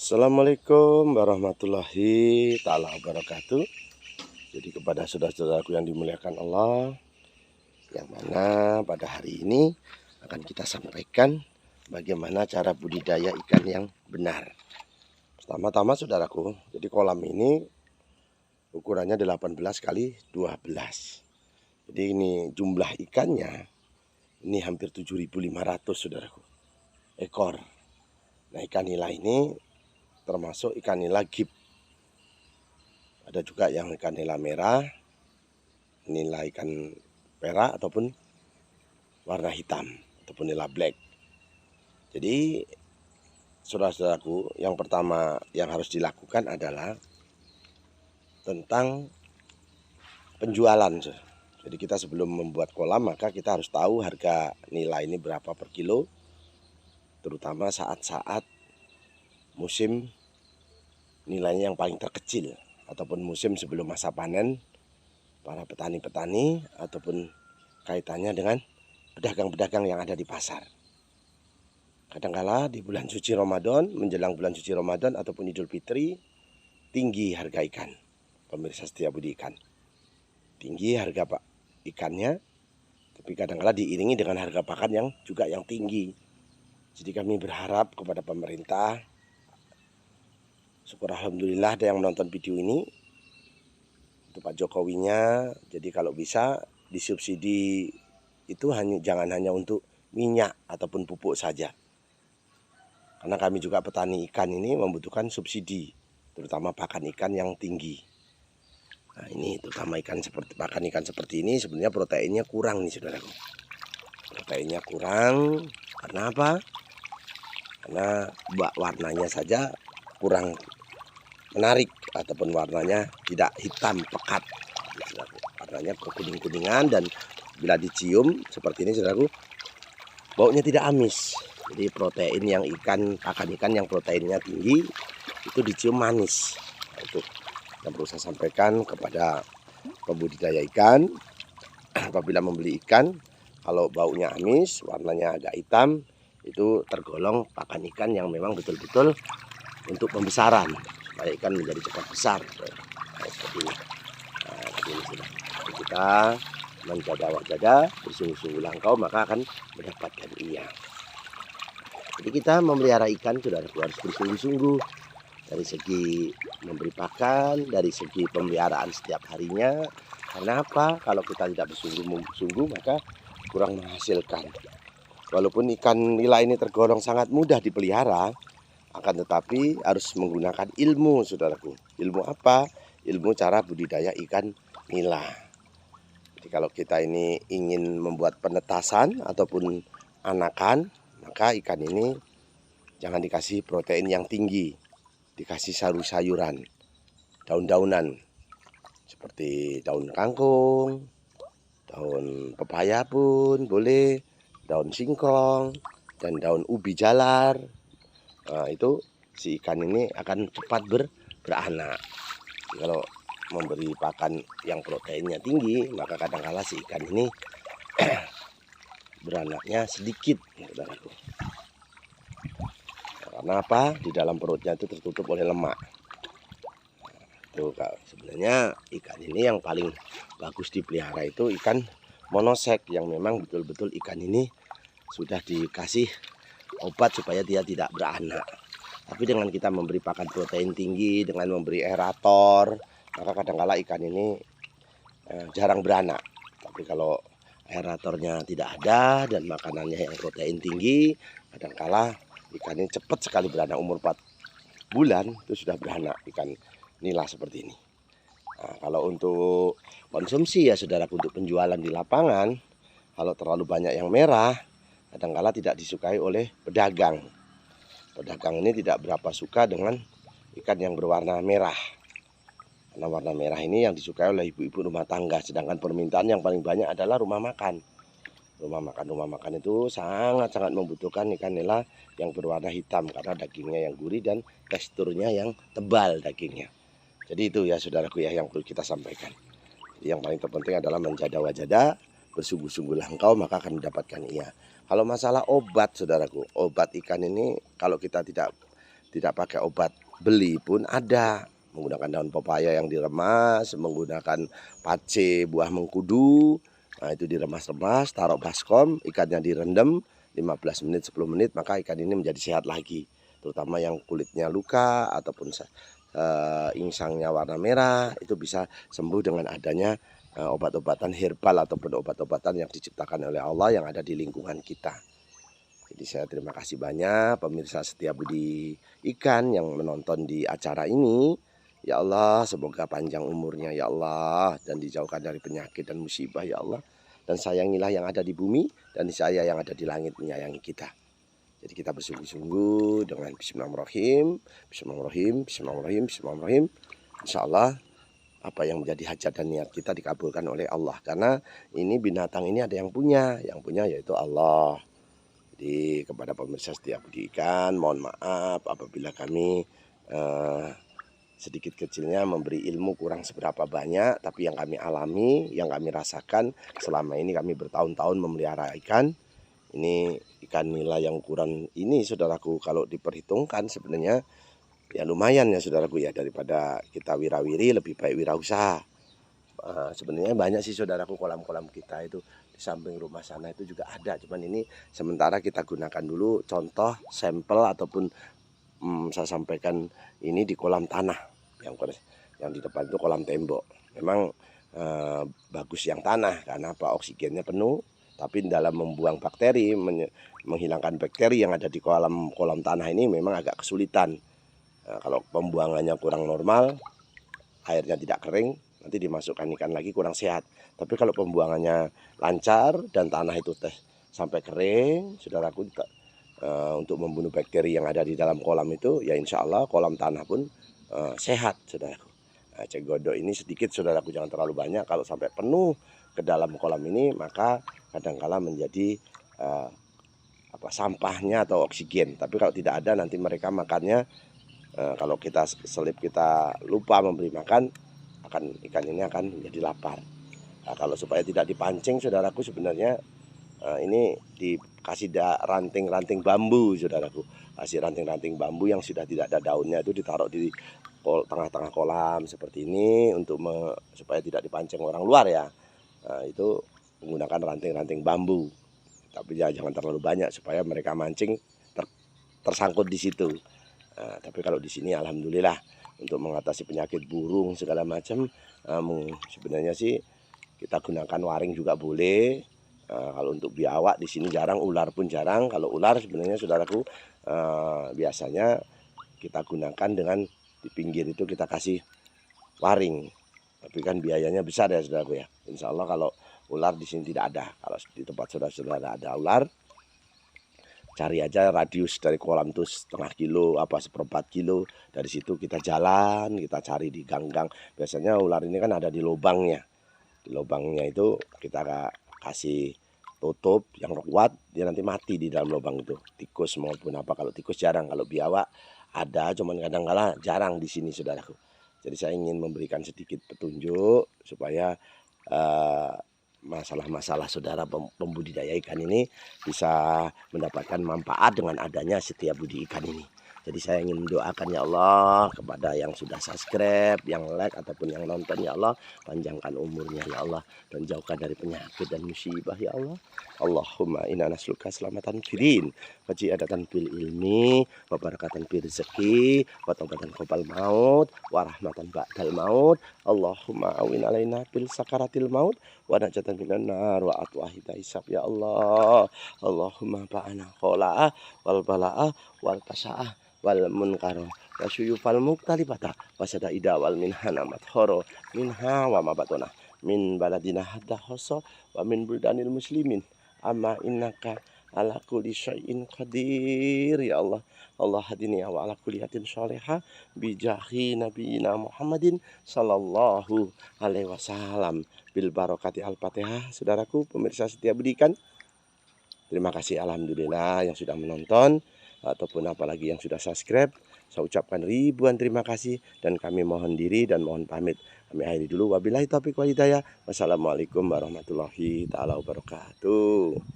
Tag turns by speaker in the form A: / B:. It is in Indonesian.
A: Assalamualaikum warahmatullahi ta'ala wabarakatuh. Jadi kepada saudara-saudaraku yang dimuliakan Allah, yang mana pada hari ini akan kita sampaikan bagaimana cara budidaya ikan yang benar. Pertama-tama saudaraku, jadi kolam ini ukurannya 18 kali 12. Jadi ini jumlah ikannya ini hampir 7.500 saudaraku ekor. Nah, ikan nila ini termasuk ikan nila gip. Ada juga yang ikan nila merah, nila ikan perak ataupun warna hitam ataupun nila black. Jadi saudara-saudaraku, yang pertama yang harus dilakukan adalah tentang penjualan. Jadi kita sebelum membuat kolam maka kita harus tahu harga nila ini berapa per kilo, terutama saat-saat musim nilainya yang paling terkecil ataupun musim sebelum masa panen para petani-petani ataupun kaitannya dengan pedagang-pedagang yang ada di pasar. Kadangkala di bulan suci Ramadan, menjelang bulan suci Ramadan ataupun Idul Fitri, tinggi harga ikan. Pemirsa setia budi ikan, tinggi harga ikannya, tapi kadangkala diiringi dengan harga pakan yang juga yang tinggi. Jadi kami berharap kepada pemerintah, syukur alhamdulillah ada yang menonton video ini, itu Pak Jokowinya. Jadi kalau bisa disubsidi itu jangan hanya untuk minyak ataupun pupuk saja, karena kami juga petani ikan ini membutuhkan subsidi, terutama pakan ikan yang tinggi. Nah, ini terutama pakan ikan seperti ini sebenarnya proteinnya kurang nih saudaraku. Proteinnya kurang karena apa? Karena warnanya saja kurang menarik ataupun warnanya tidak hitam pekat. Warnanya kuning-kuningan dan bila dicium seperti ini saudaraku, baunya tidak amis. Jadi protein yang pakan ikan yang proteinnya tinggi itu dicium manis. Nah, itu yang perlu saya sampaikan kepada pembudidaya ikan. Apabila membeli ikan, kalau baunya amis, warnanya agak hitam, itu tergolong pakan ikan yang memang betul-betul untuk pembesaran supaya ikan menjadi cepat besar. Nah, seperti ini. Nah, begini sudah. Jadi kita menjaga-jaga, bersungguh-sungguh langkau, maka akan mendapatkan ia. Jadi kita memelihara ikan sudah harus bersungguh-sungguh. Dari segi memberi pakan, dari segi pemeliharaan setiap harinya. Karena apa? Kalau kita tidak bersungguh-sungguh maka kurang menghasilkan. Walaupun ikan nila ini tergolong sangat mudah dipelihara, akan tetapi harus menggunakan ilmu saudaraku. Ilmu apa? Ilmu cara budidaya ikan nila. Jadi kalau kita ini ingin membuat penetasan ataupun anakan, maka ikan ini jangan dikasih protein yang tinggi. Dikasih sayur-sayuran, daun-daunan seperti daun kangkung, daun pepaya pun boleh, daun singkong, dan daun ubi jalar. Nah, itu si ikan ini akan cepat beranak. Kalau memberi pakan yang proteinnya tinggi, maka kadang-kala si ikan ini beranaknya sedikit, saudaraku. Karena apa? Di dalam perutnya itu tertutup oleh lemak. Tuh, sebenarnya ikan ini yang paling bagus dipelihara itu ikan monosek, yang memang betul-betul ikan ini sudah dikasih obat supaya dia tidak beranak. Tapi dengan kita memberi pakan protein tinggi, dengan memberi aerator, maka kadang-kala ikan ini jarang beranak. Tapi kalau aeratornya tidak ada dan makanannya yang protein tinggi, kadang-kala ikan ini cepat sekali beranak. Umur 4 bulan itu sudah beranak ikan nila seperti ini. Nah, kalau untuk konsumsi ya saudaraku, untuk penjualan di lapangan, kalau terlalu banyak yang merah, kadang-kala tidak disukai oleh pedagang. Pedagang ini tidak berapa suka dengan ikan yang berwarna merah. Karena warna merah ini yang disukai oleh ibu-ibu rumah tangga, sedangkan permintaan yang paling banyak adalah rumah makan. Rumah makan itu sangat-sangat membutuhkan ikan nila yang berwarna hitam karena dagingnya yang gurih dan teksturnya yang tebal dagingnya. Jadi itu ya saudaraku ya yang perlu kita sampaikan. Jadi yang paling terpenting adalah menjaga-jaga, bersungguh-sungguh langkau, maka akan mendapatkan ia. Kalau masalah obat saudaraku, obat ikan ini kalau kita tidak tidak pakai obat beli pun ada. Menggunakan daun pepaya yang diremas, menggunakan pace buah mengkudu, nah itu diremas-remas, taruh baskom, ikannya direndam 15 menit 10 menit, maka ikan ini menjadi sehat lagi. Terutama yang kulitnya luka ataupun insangnya warna merah, itu bisa sembuh dengan adanya obat-obatan herbal ataupun obat-obatan yang diciptakan oleh Allah yang ada di lingkungan kita. Jadi saya terima kasih banyak pemirsa setia Budi Ikan yang menonton di acara ini. Ya Allah, semoga panjang umurnya ya Allah, dan dijauhkan dari penyakit dan musibah ya Allah. Dan sayangilah yang ada di bumi, dan saya yang ada di langit menyayangi kita. Jadi kita bersungguh-sungguh dengan Bismillahirrahmanirrahim, Bismillahirrahmanirrahim, Bismillahirrahmanirrahim, Bismillahirrahmanirrahim. Insya Allah apa yang menjadi hajat dan niat kita dikabulkan oleh Allah. Karena ini binatang ini ada yang punya yaitu Allah. Jadi kepada pemirsa setia Budi Ikan, mohon maaf apabila kami sedikit kecilnya memberi ilmu kurang seberapa banyak, tapi yang kami alami, yang kami rasakan selama ini kami bertahun-tahun memelihara ikan. Ini ikan nila yang ukuran ini saudaraku, kalau diperhitungkan sebenarnya ya lumayan ya saudaraku ya, daripada kita wirawiri lebih baik wirausaha. Sebenarnya banyak sih saudaraku kolam-kolam kita itu di samping rumah sana itu juga ada, cuman ini sementara kita gunakan dulu contoh sampel ataupun saya sampaikan ini di kolam tanah yang di depan itu kolam tembok. Memang bagus yang tanah karena apa, oksigennya penuh, tapi dalam membuang bakteri, menghilangkan bakteri yang ada di kolam tanah ini memang agak kesulitan. Kalau pembuangannya kurang normal, airnya tidak kering, nanti dimasukkan ikan lagi kurang sehat. Tapi kalau pembuangannya lancar dan tanah itu sampai kering, saudaraku, untuk membunuh bakteri yang ada di dalam kolam itu, ya insya Allah kolam tanah pun sehat saudaraku. Nah, cegodo ini sedikit saudaraku, jangan terlalu banyak. Kalau sampai penuh ke dalam kolam ini, maka kadangkala menjadi sampahnya atau oksigen. Tapi kalau tidak ada, nanti mereka makannya, kalau kita selip, kita lupa memberi makan, ikan ini akan menjadi lapar. Nah, kalau supaya tidak dipancing saudaraku, sebenarnya ini dikasih ranting-ranting bambu saudaraku. Kasih ranting-ranting bambu yang sudah tidak ada daunnya, itu ditaruh di tengah-tengah kolam seperti ini untuk supaya tidak dipancing orang luar ya. Nah, itu menggunakan ranting-ranting bambu, tapi ya jangan terlalu banyak supaya mereka mancing tersangkut di situ. Nah, tapi kalau di sini alhamdulillah untuk mengatasi penyakit burung segala macam, sebenarnya sih kita gunakan waring juga boleh. Kalau untuk biawak di sini jarang, ular pun jarang. Kalau ular sebenarnya saudaraku biasanya kita gunakan dengan di pinggir itu kita kasih waring. Tapi kan biayanya besar ya saudaraku ya. Insya Allah kalau ular di sini tidak ada. Kalau di tempat saudara-saudara ada ular, cari aja radius dari kolam itu setengah kilo, seperempat kilo. Dari situ kita jalan, kita cari di gang-gang. Biasanya ular ini kan ada di lubangnya. Di lubangnya itu kita kasih tutup yang kuat, dia nanti mati di dalam lubang itu. Tikus maupun apa, kalau tikus jarang, kalau biawak ada, cuman kadang-kala jarang di sini saudaraku. Jadi saya ingin memberikan sedikit petunjuk supaya masalah-masalah saudara pembudidaya ikan ini bisa mendapatkan manfaat dengan adanya Setia Budi Ikan ini. Jadi saya ingin mendoakan ya Allah kepada yang sudah subscribe, yang like ataupun yang nonton, ya Allah panjangkan umurnya ya Allah, dan jauhkan dari penyakit dan musibah ya Allah. Allahumma inna nas'aluka selamatan fiddin wa jiadatan fil ilmi wa barakatan fil rezeki wa taubatan qabal maut wa rahmatan ba'dal maut. Allahumma awin alaina bil sakaratil maut wa najatan minan nar wa atwahida hisab ya Allah. Allahumma ba'ana khola'a wal bala'ah wal kasa'ah wal munkaro wa syuyufal muktalibata wa sadaida wal minhana mathoro minha wa mabatona min baladina hadda khoso wa min buldanil muslimin amma innaka ala kulli syai'in qadir ya Allah. Allah hadini wa ala kulli hatin sholihah bijahi nabiyina Muhammadin sallallahu alaihi wasallam bil barokati al-fatihah. Saudaraku pemirsa setia Budi Ikan, terima kasih alhamdulillah yang sudah menonton ataupun apalagi yang sudah subscribe. Saya ucapkan ribuan terima kasih dan kami mohon diri dan mohon pamit. Kami akhiri dulu, wabillahi taufiq wal hidayah. Wassalamualaikum warahmatullahi taala wabarakatuh.